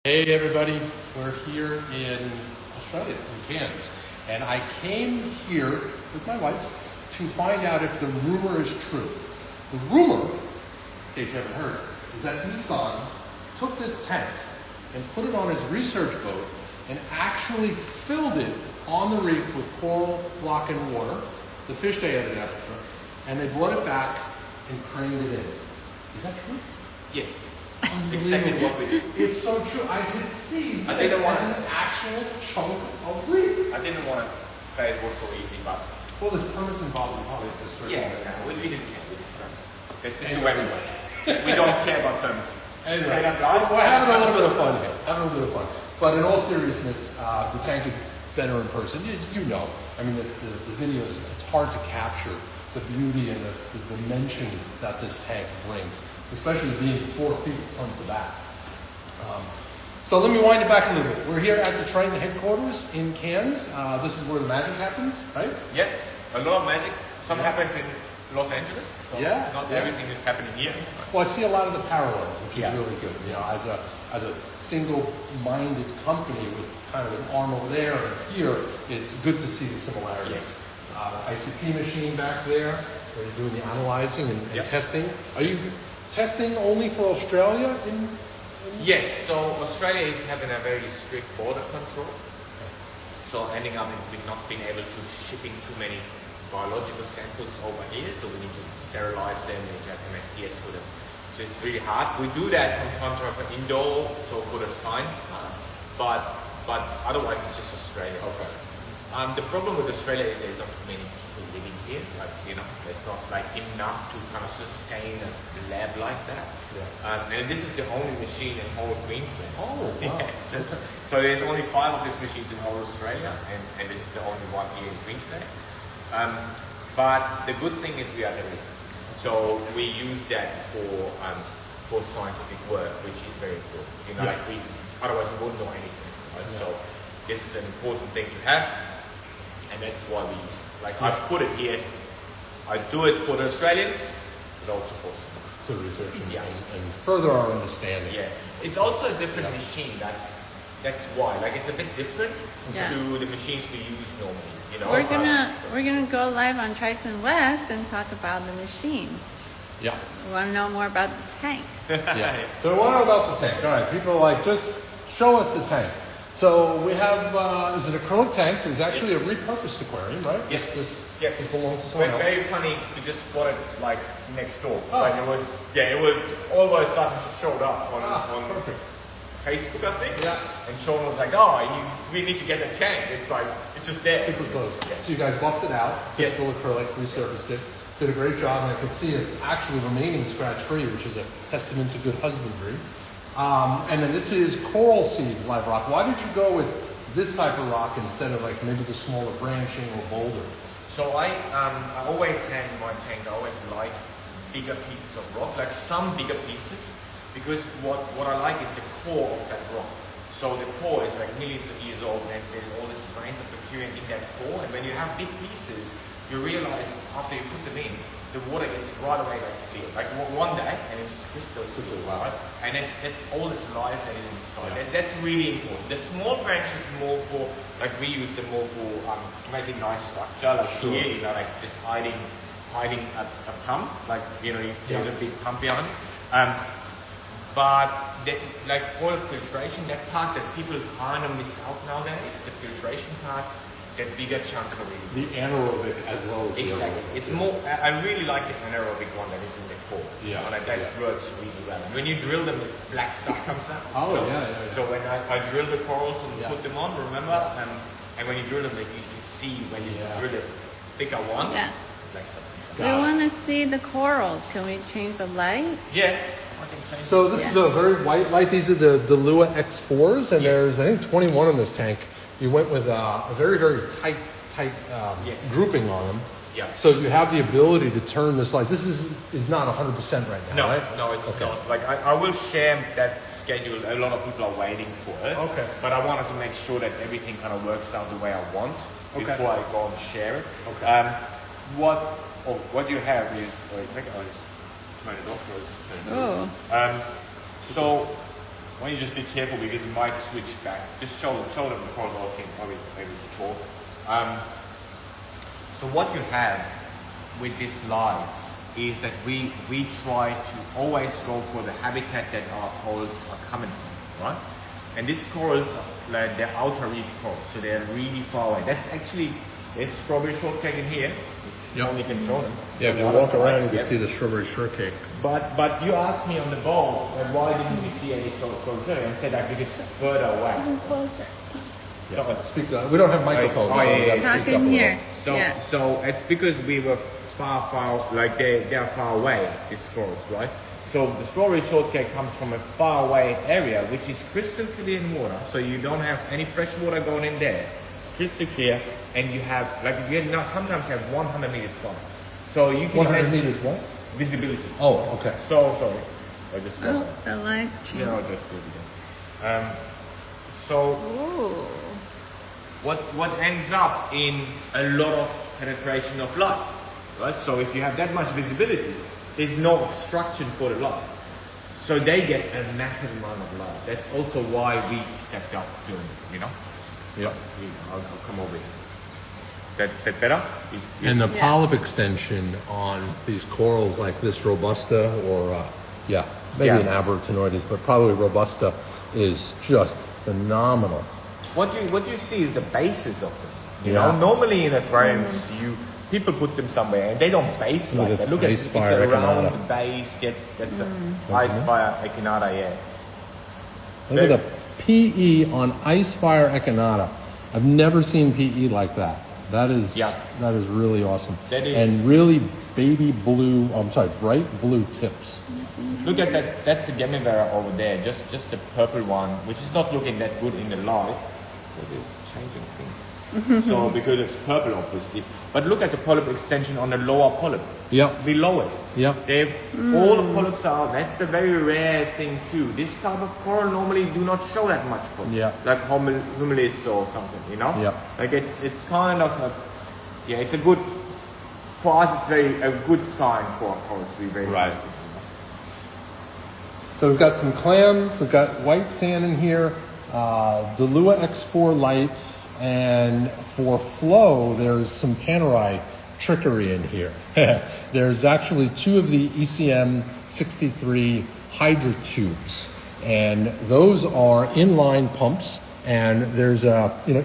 Hey everybody, we're here in Australia, in Cairns, and I came here with my wife to find out if the rumor is true. The rumor, in case you haven't heard, is that Ehsan took this tank and put it on his research boat and actually filled it on the reef with coral, block, and water, the fish they had in Africa, and they brought it back and craned it in. Is that true? Yes. Exactly what we do. It's so true. I could see I this didn't want as an actual chunk of reef. I didn't want to say it was so easy, but Well, there's permits involved in probably this sort yeah, of we didn't care. We just this is where we went. We don't care about permits. Anyway, Say that live. we're having a little bit of fun here. Having a little bit of fun. But in all seriousness, the tank is better in person. As you know, I mean, the videos, it's hard to capture the beauty and the dimension that this tank brings, especially being 4 feet front to back. So let me wind it back a little bit. We're here at the TRITON headquarters in Cairns. This is where the magic happens, right? Yeah, a lot of magic. Some happens in Los Angeles. So Yeah, not yeah. everything is happening here. Well, I see a lot of the parallels, which Yeah. is really good. You know, as a single-minded company with kind of an arm over there and here, it's good to see the similarities. Yes. ICP machine back there, where you're doing the analyzing and Yep. testing. Are you testing only for Australia? Yes, so Australia is having a very strict border control. So ending up with not being able to shipping too many biological samples over here. So we need to sterilize them, we need to have MSDS for them. So it's really hard. We do that from contra for indoor, so for the science part, but otherwise it's just Australia. Okay. The problem with Australia is there's not too many people living here. Like, you know, there's not like enough to kind of sustain a lab like that. Yeah. And this is the only machine in whole Queensland. Oh, wow. Yeah, so there's only 5 of these machines in whole Australia, and this is the only one here in Queensland. But the good thing is we are the reef. So we use that for scientific work, which is very important. You know, Yeah. like otherwise we wouldn't know anything. Right? Yeah. So this is an important thing to have. And that's why we use it. Like I put it here, I do it for the Australians, but also for science. So research and, Yeah. and further our understanding. Yeah, it's also a different machine. That's why. Like it's a bit different Yeah. to the machines we use normally. You know, We're gonna go live on Triton West and talk about the machine. Yeah. We want to know more about the tank. Yeah. So we want to know about the tank. All right, people are like, just show us the tank. So we have, is an acrylic tank. It's actually a repurposed aquarium, right? Yes. This Yeah. belongs to someone else. Very funny. We just bought it like next door. Oh. Like it was all of a sudden showed up on Perfect. Facebook, I think. Yeah. And Sean was like, "Oh, we need to get a tank." It's like it's just there. Super close. Yeah. So you guys buffed it out, Yes. typical acrylic, resurfaced it, did a great job, and I can see it's actually remaining scratch-free, which is a testament to good husbandry. And then this is coral seed live rock. Why did you go with this type of rock instead of like maybe the smaller branching or boulder? So I always had in my tank, I always like bigger pieces of rock, like some bigger pieces, because what I like is the core of that rock. So the core is like millions of years old, and there's all these strains of bacteria in that core, and when you have big pieces, you realize after you put them in, the water gets right away like clear. Like one day, and it's crystal clear, right? And it's all this life that is inside. Yeah. That's really important. The small branches more for, like we use them more for making nice structure, like here, you know, like just hiding a pump, like, you know, there's a big pump behind it. But like for filtration, that part that people kind of miss out nowadays, the filtration part, that bigger chunks are really The anaerobic as well as exactly. the aerobic. It's more. I really like the anaerobic one that is in the core. Yeah. Like that works really well. And when you drill them, the black stuff comes out. Oh, So- yeah. So when I drill the corals and Yeah. put them on, remember, and when you drill them, like you can see when you drill it thicker ones, Yeah. black stuff. We Got it. want to see the corals. Can we change the lights? Yeah. I can change So this is a very white light. These are the Lua X4s, and Yes. there's, I think, 21 in this tank. You went with a very, very tight Yes. grouping on them. Yeah. So you have the ability to turn this light. This is not 100% right now, No, right? no, it's Okay. not. Like I will share that schedule. A lot of people are waiting for it. Okay. But I wanted to make sure that everything kind of works out the way I want before I go and share it. Okay. What you have is, wait a second, I'll just turn it off. Oh, So Why don't you just be careful because it might switch back. Just show them the coral okay, probably able to talk. So what you have with these lights is that we try to always go for the habitat that our corals are coming from, right? And these corals, like the outer reef corals, so they're really far away. That's actually, there's strawberry shortcake in here, which only can show them. Yeah, if you walk around, you can see the strawberry shortcake. But you asked me on the boat, why didn't we see any strawberry shortcake? And I said that because it's further away. Even closer. Yeah, speak up. We don't have microphones, so we got to Talk speak up in a here. little. So it's because we were far, like they're far away, these corals, right? So the strawberry shortcake comes from a far away area, which is crystal clear in water. So you don't have any fresh water going in there. It's crystal clear, and you have, like you now sometimes have 100 meters sun. So you can 100 imagine meters what? visibility. Oh, okay. So sorry, I just got Oh, that. the light change. Yeah, I'll just do it again. So Ooh. what ends up in a lot of penetration of light, right? So if you have that much visibility, there's no obstruction for the light. So they get a massive amount of light. That's also why we stepped up doing it, you know? Yeah. I'll come over here. That better? And the Yeah. polyp extension on these corals like this Robusta or, maybe Yeah. an Abertanoides, but probably Robusta is just phenomenal. What you see is the basis of them. You Yeah. know, normally in aquariums, people put them somewhere and they don't base Look like at that. this Look at ice it's fire a round echinata. base. That's a ice fire echinata, yeah. Look at the PE on Ice Fire Echinata. I've never seen PE like that. That is really awesome. That is- And really bright blue tips. Look at that. That's the Gemivera over there. Just the purple one, which is not looking that good in the light. It is changing things. So because it's purple, obviously. But look at the polyp extension on the lower polyp. Yep. Below it. Yep. They've all the polyps are. That's a very rare thing too. This type of coral normally do not show that much polyp. Yeah. Like humilis or something, you know. Yeah. Like it's kind of it's a good. For us, it's a good sign for our corals to be very Right. So we've got some clams, we've got white sand in here, Delua X4 lights, and for flow, there's some Panerai trickery in here. There's actually 2 of the ECM 63 hydro tubes, and those are inline pumps. And there's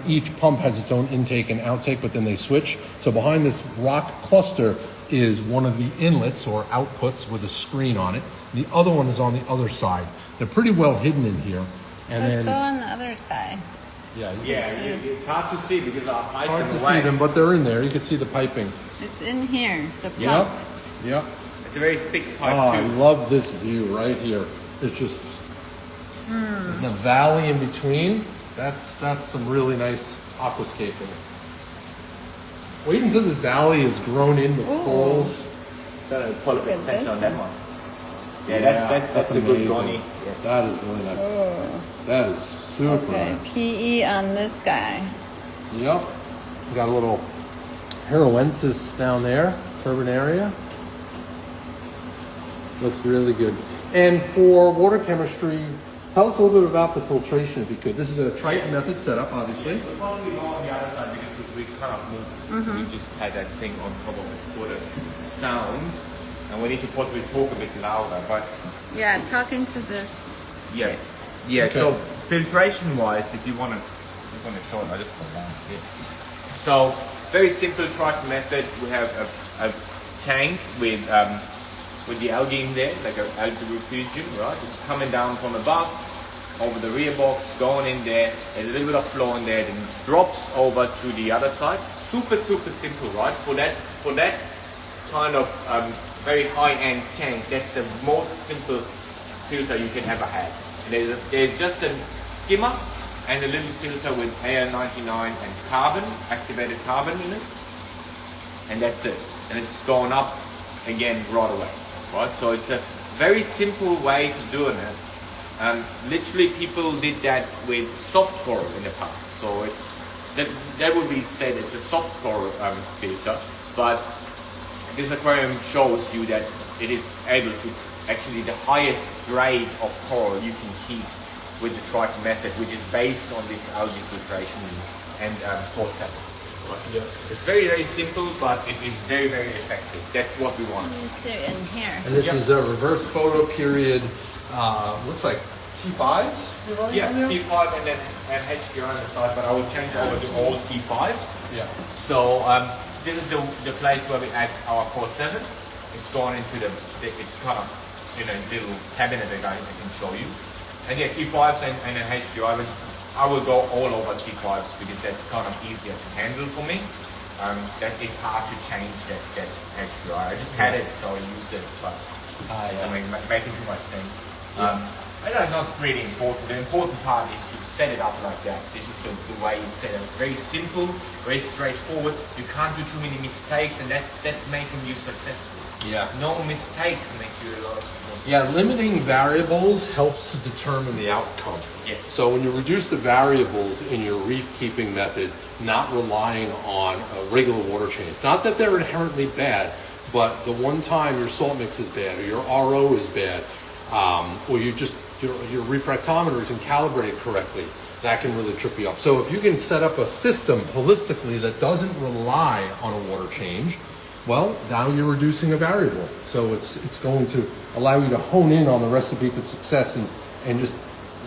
each pump has its own intake and outtake, but then they switch. So behind this rock cluster is one of the inlets or outputs with a screen on it. The other one is on the other side. They're pretty well hidden in here. And Let's then, go on the other side. It's hard to see because I hide hard them to away. see them, but they're in there. You can see the piping. It's in here, the pump. Yep. Yep. It's a very thick pipe Oh, I too. love this view right here. It's just the valley in between. That's some really nice aquascaping. Wait until this valley is grown in with corals. Got a polyp Look at extension this on that one. one. That's a good goni. Yeah. That is really nice. That is super Okay, nice. PE on this guy. Yep. We got a little Heroensis down there, Turbinaria. Looks really good. And for water chemistry, tell us a little bit about the filtration if you could. This is a TRITON method setup, obviously. We'll probably go on the other side because we kind of moved. We just had that thing on top of it for the sound. And we need to possibly talk a bit louder, but Yeah, talking to this. yeah. Okay. So filtration wise, if you want to show it, I just go down here. So very simple TRITON method. We have a tank with the algae in there, like an algae refugium, right? It's coming down from above over the rear box, going in there. There's a little bit of flow in there, then drops over to the other side. Super simple, right? For that kind of very high-end tank, that's the most simple filter you can ever have. There's just a skimmer and a little filter with Al99 and carbon, activated carbon in it, and that's it. And it's going up again right away, right? So it's a very simple way to do it. Literally, people did that with soft coral in the past. So that would be said it's a soft coral filter, but this aquarium shows you that it is able to actually the highest grade of coral you can keep with the TRITON method, which is based on this algae filtration and pore sampling. Yeah. It's very, very simple, but it is very, very effective. That's what we want. Let me see it in here. And this is a reverse photo period, looks like T5s? you're running Yeah, on there? T5 and then HDR on the side, but I will change over to all T5s. Yeah. So this is the place where we add our core 7. It's gone into it's kind of in a little cabinet that I can show you. And yeah, T5s and then HDR. I will go all over T5s because that's kind of easier to handle for me. That is hard to change that HDR. I just had it, so I used it, but I mean, making too much sense. That's not really important. The important part is to set it up like that. This is the way you set it. Very simple, very straightforward. You can't do too many mistakes, and that's making you successful. Yeah. No mistakes make you a lot of people. Yeah, limiting variables helps to determine the outcome. Yes. So when you reduce the variables in your reef keeping method, not relying on a regular water change, not that they're inherently bad, but the one time your salt mix is bad or your RO is bad, or your refractometer isn't calibrated correctly, that can really trip you up. So if you can set up a system holistically that doesn't rely on a water change, well, now you're reducing a variable. So it's going to allow you to hone in on the recipe for success and just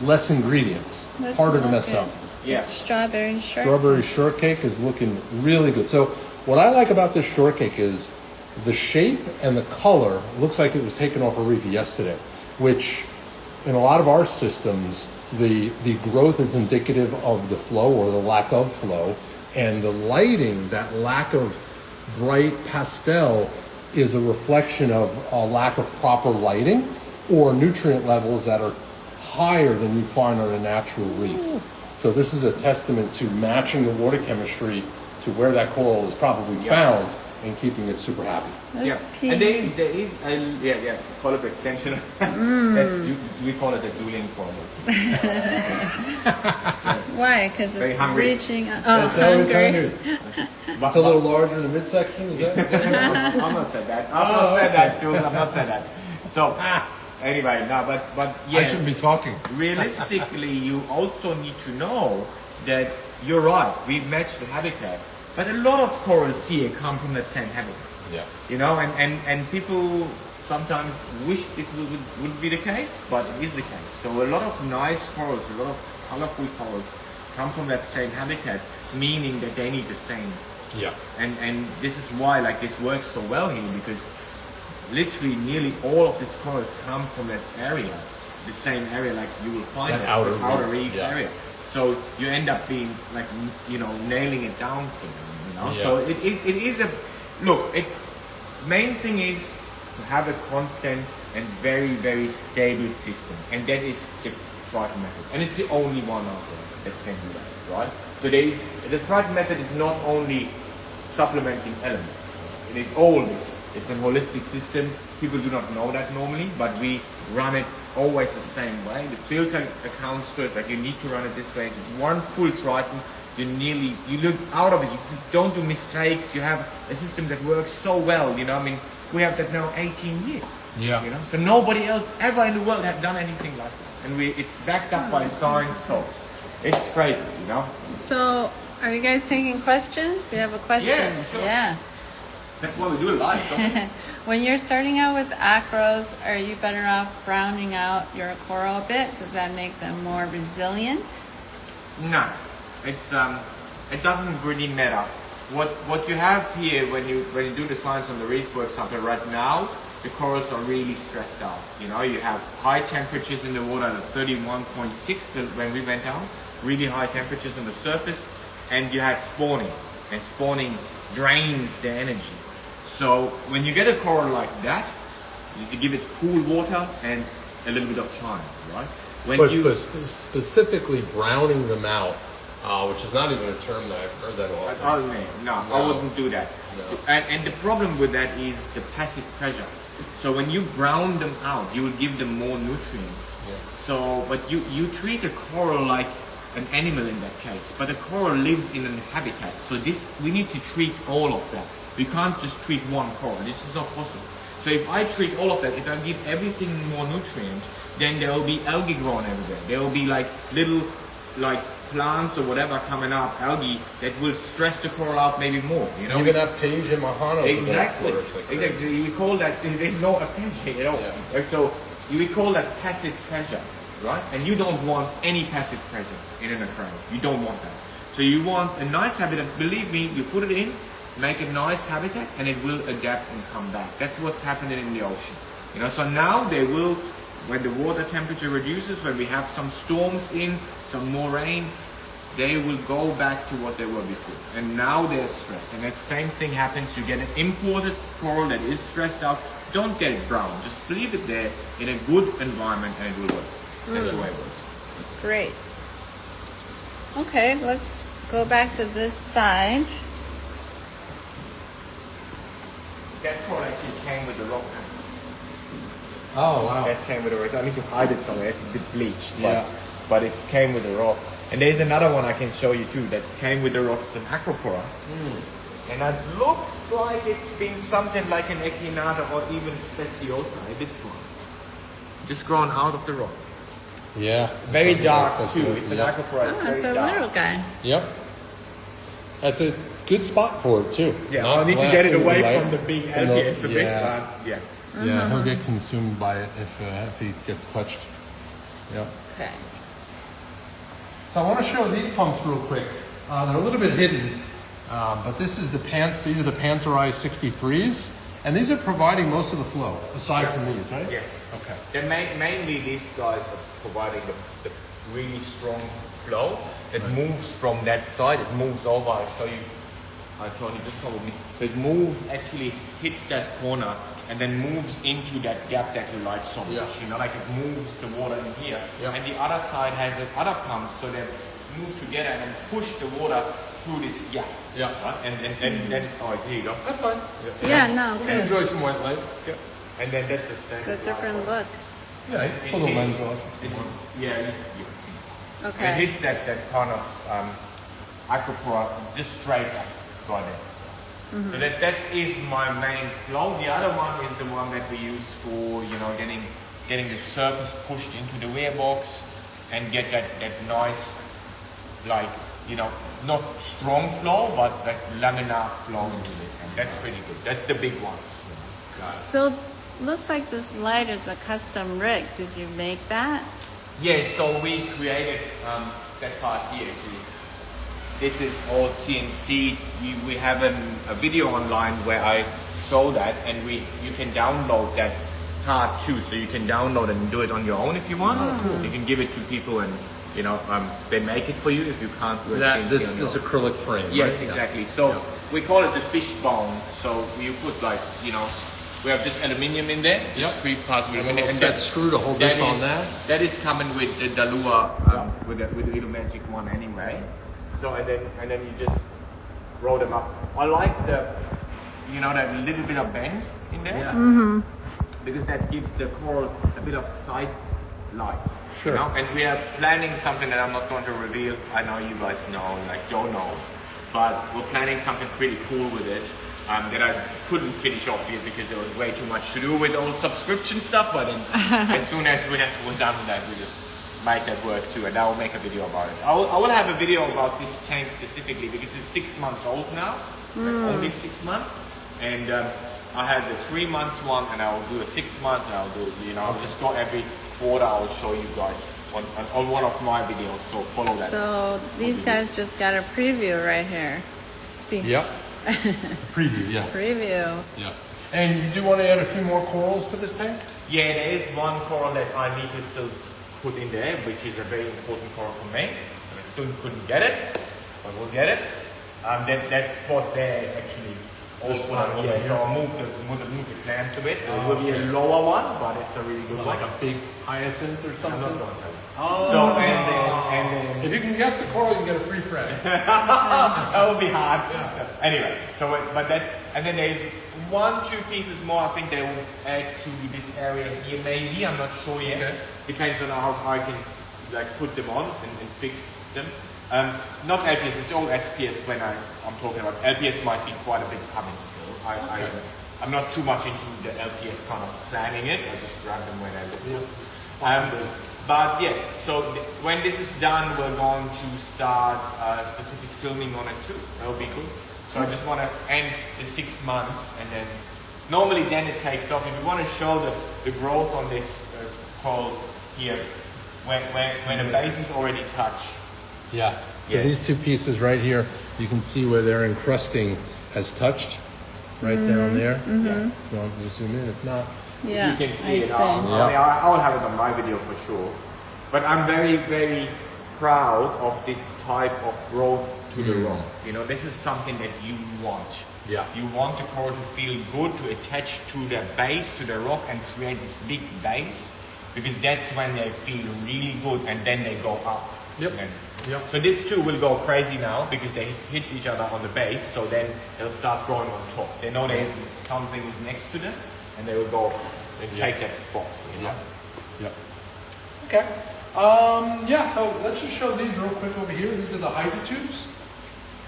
less ingredients, Let's harder to look mess at up. Yeah. Strawberry shortcake. Strawberry shortcake is looking really good. So what I like about this shortcake is the shape and the color looks like it was taken off a reef yesterday, which in a lot of our systems, the growth is indicative of the flow or the lack of flow, and the lighting, that lack of bright pastel, is a reflection of a lack of proper lighting or nutrient levels that are higher than you find on a natural reef. So this is a testament to matching the water chemistry to where that coral is probably found and keeping it super happy. Let's Yeah, and there is a polyp extension. We call it a dueling polyp. Why? Because Very it's hungry. reaching. It's always hungry. It's a little larger in the midsection, is that? I'm not said that. I'm not said that, Jules. I'm not said that. So anyway, no, but yeah. I shouldn't be talking. Realistically, you also need to know that you're right. We've matched the habitat, but a lot of corals here come from that same habitat. Yeah. You know, and people sometimes wish this would be the case, but it is the case. So a lot of nice corals, a lot of colorful corals come from that same habitat, meaning that they need the same. Yeah. And this is why like this works so well here, because literally nearly all of these corals come from that area, the same area like you will find That it, outer the outer reef, reef yeah. area. So you end up being like, you know, nailing it down for them, you know. Yeah. So it is a look. Main thing is to have a constant and very, very stable system, and that is the TRITON method, and it's the only one out there that can do that, right? So the TRITON method is not only supplementing elements; it is all this. It's a holistic system. People do not know that normally, but we run it always the same way. The filter accounts for it, but you need to run it this way. One full TRITON, you look out of it. You don't do mistakes. You have a system that works so well. You know, I mean, we have that now 18 years. Yeah. You know, so nobody else ever in the world had done anything like that, and it's backed up by science. So it's crazy, you know. So, are you guys taking questions? We have a question. Yeah, sure. Yeah. That's why we do it live, don't we? When you're starting out with acros, are you better off browning out your coral a bit? Does that make them more resilient? No, it doesn't really matter. What you have here when you do the science on the reef work sample right now, the corals are really stressed out. You know, you have high temperatures in the water at 31.6 when we went out, really high temperatures on the surface, and you had spawning, and spawning drains the energy. So when you get a coral like that, you need to give it cool water and a little bit of time, right? But specifically browning them out, which is not even a term that I've heard that often. No, I wouldn't do that. No. And the problem with that is the passive pressure. So when you brown them out, you will give them more nutrients. Yeah. So, but you treat a coral like an animal in that case, but a coral lives in an habitat. So we need to treat all of that. We can't just treat one coral. This is not possible. So if I treat all of that, if I give everything more nutrients, then there will be algae growing everywhere. There will be like little like plants or whatever coming up, algae, that will stress the coral out maybe more, you know? Even Aptasia mahano. Exactly. Exactly. We call that, there's no aptasia at all. Yeah. So we call that passive pressure, right? And you don't want any passive pressure in an aquarium. You don't want that. So you want a nice habitat. Believe me, you put it in, make a nice habitat, and it will adapt and come back. That's what's happening in the ocean. You know, so now they will, when the water temperature reduces, when we have some storms in, some more rain, they will go back to what they were before. And now they're stressed. And that same thing happens. You get an imported coral that is stressed out. Don't get it brown. Just leave it there in a good environment and it will work. That's the way it works. Great. Okay, let's go back to this side. That coral actually came with the rock. Oh, wow. That came with the rock. I need to hide it somewhere. It's a bit bleached. Yeah. But it came with the rock. And there's another one I can show you too that came with the rock. It's an aquapora. And it looks like it's been something like an echinata or even speciosa. This one. Just grown out of the rock. Yeah. Very dark too. Speciosa, It's an yeah. aquapora. It's Oh, very it's a dark. little guy. Yep. That's a good spot for it too. Yeah, Not I need to get it blasting away light from the big from algae. the- It's a big plant. Yeah. Yeah, he'll get consumed by it if he gets touched. Yeah. Okay. So I want to show these pumps real quick. They're a little bit hidden, but this is these are the Pantherized 63s, and these are providing most of the flow, aside from these, right? Yes. Okay. Then mainly these guys are providing the really strong flow that moves from that side. It moves over. I'll show you. Tony, just come with me. So it moves, actually hits that corner and then moves into that gap that you like so much. Yeah. You know, like it moves the water in here. Yeah. And the other side has other pumps, so they move together and push the water through this gap. Yeah. Right? And then oh, here you go. That's fine. Yeah, no, good. Enjoy some white light. Yeah. And then that's the It's standard. a different look. Yeah, you can pull the lens off. Yeah. It Okay. hits that kind of aquapora just straight up, got it. So that is my main flow. The other one is the one that we use for, you know, getting the surface pushed into the weir box and get that nice, like, you know, not strong flow, but that laminar flow into it. And that's pretty good. That's the big ones. Got it. So, looks like this light is a custom rig. Did you make that? Yeah, so we created that part here. This is all CNC. We have a video online where I show that, and you can download that part too. So you can download and do it on your own if you want. You can give it to people, and you know they make it for you if you can't do it. This acrylic frame. Yes, right? exactly. So we call it the fish bone. So you put like, you know, we have this aluminium in there. Yep. 3 parts of And aluminium. a set screw to hold this on that. That is coming with the Dalua, with the little magic one anyway. So and then you just roll them up. I like that little bit of bend in there. Yeah. Because that gives the coral a bit of sight light. Sure. You know? And we are planning something that I'm not going to reveal. I know you guys know, like Joe knows. But we're planning something pretty cool with it. That I couldn't finish off here because there was way too much to do with all subscription stuff. But then as soon as we're done with that, we just make that work too, and I will make a video about it. I will have a video about this tank specifically because it's 6 months old now, like only 6 months, and I have the 3 months one, and I will do a 6 months, and I'll do, I'll just go every quarter. I'll show you guys on one of my videos. So follow that. So, these guys just got a preview right here. Yep. Preview, yeah. Preview. Yeah. And you do want to add a few more corals to this tank? Yeah, there is one coral that I need to still put in there, which is a very important coral for me. And I still couldn't get it, but we'll get it. That spot there is actually also here. So I'll move the plants a bit. It will be a lower one, but it's a really good one. Like a big hyacinth or I'm something? not going to tell you. Oh. So and then If you can guess the coral, you get a free friend. that would be hard. Anyway, but that's, and then there's 1-2 pieces more. I think they will add to this area here. Maybe, I'm not sure yet. Okay. Depends on how I can like put them on and fix them. Not LPS, it's all SPS when I'm talking about. LPS might be quite a bit coming still. I I'm not too much into the LPS kind of planning it. I just grab them when I look. But yeah, so when this is done, we're going to start specific filming on it too. That'll be good. So I just want to end the 6 months, and then normally then it takes off. If you want to show the growth on this coral here, when the base is already touched. Yeah. So these two pieces right here, you can see where their encrusting has touched, right down there. Yeah. If you want me to zoom in, if not. Yeah, You can see it. see. I'll have it on my video for sure. But I'm very, very proud of this type of growth to the rock. You know, this is something that you want. Yeah. You want the coral to feel good, to attach to the base, to the rock, and create this big base, because that's when they feel really good, and then they go up. Yep. Yep. So these two will go crazy now because they hit each other on the base, so then they'll start growing on top. They know there's something is next to them, and they will go and take that spot. You know? Yep. Okay. Yeah, so let's just show these real quick over here. These are the hydro tubes.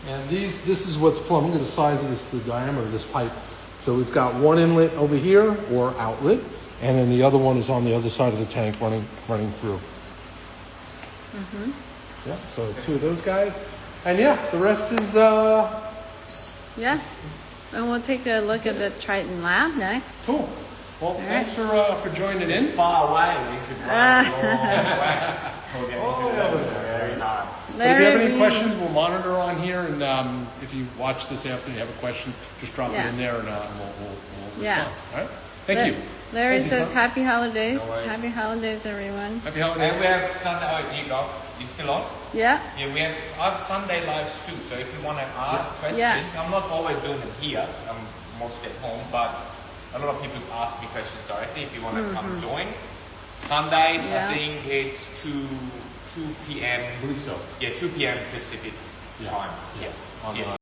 And this is what's plumbing. Look at the size of this, the diameter of this pipe. So we've got one inlet over here, or outlet, and then the other one is on the other side of the tank running through. Yeah, so two of those guys. And yeah, the rest is... Yeah. And we'll take a look at the Triton lab next. Cool. Well, thanks for joining in. It's far away. You could run very hard. But if you have any questions, we'll monitor on here. And if you watch this after you have a question, just drop it in there and we'll respond. All right? Thank you. Larry Thank you, says son. happy holidays. No worries. Happy holidays, everyone. Happy holidays. And we have Sunday. You still on? Yeah. Yeah, I have Sunday lives too. So if you want to ask questions, I'm not always doing them here. I'm mostly at home, but a lot of people ask me questions directly. If you want to come join, Sundays I think it's 2 p.m. I believe so. Yeah, 2 p.m. Pacific time. Yeah. Yes.